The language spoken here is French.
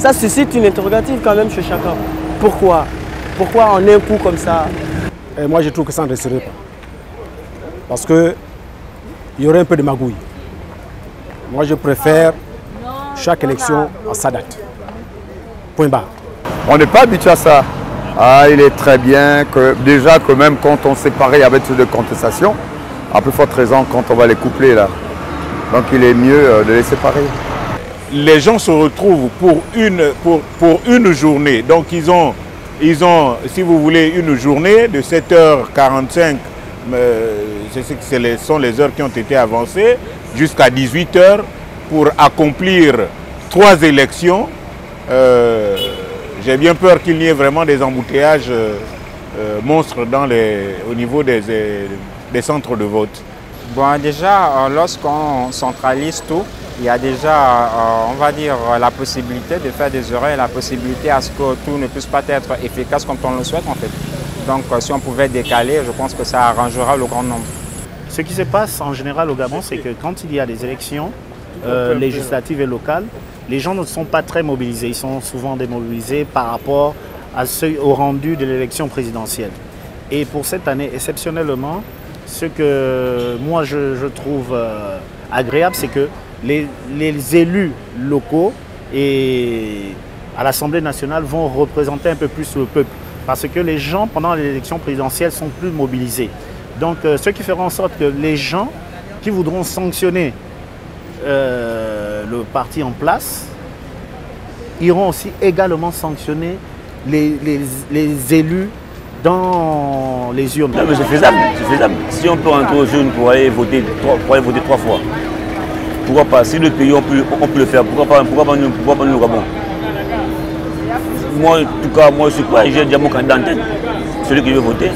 Ça suscite une interrogative quand même chez chacun. Pourquoi? Pourquoi en un coup comme ça? Et moi je trouve que ça ne resterait pas. Parce qu'il y aurait un peu de magouille. Moi je préfère chaque élection à sa date. Point barre. On n'est pas habitué à ça. Ah, il est très bien que déjà que même quand on séparait, il y avait toutes de contestations. À plus forte raison quand on va les coupler là. Donc il est mieux de les séparer. Les gens se retrouvent pour une journée. Donc ils ont, si vous voulez, une journée de 7h45, ce sont les heures qui ont été avancées, jusqu'à 18h pour accomplir 3 élections. J'ai bien peur qu'il y ait vraiment des embouteillages monstres au niveau des centres de vote. Bon, déjà, lorsqu'on centralise tout, il y a déjà, on va dire, la possibilité de faire des erreurs et la possibilité à ce que tout ne puisse pas être efficace comme on le souhaite en fait. Donc si on pouvait décaler, je pense que ça arrangera le grand nombre. Ce qui se passe en général au Gabon, c'est que quand il y a des élections législatives et locales, les gens ne sont pas très mobilisés. Ils sont souvent démobilisés par rapport au rendu de l'élection présidentielle. Et pour cette année, exceptionnellement, ce que moi je trouve agréable, c'est que les élus locaux et à l'Assemblée nationale vont représenter un peu plus le peuple. Parce que les gens, pendant l'élection présidentielle, sont plus mobilisés. Donc, ce qui fera en sorte que les gens qui voudront sanctionner le parti en place iront aussi également sanctionner les élus dans les urnes. Non, mais c'est faisable, c'est faisable. Si on peut rentrer aux urnes pour aller voter 3 fois, pourquoi pas? Si le pays on peut le faire, pourquoi pas nous au Gabon? Moi, en tout cas, moi je suis quoi? J'ai déjà mon candidat en tête, celui qui veut voter.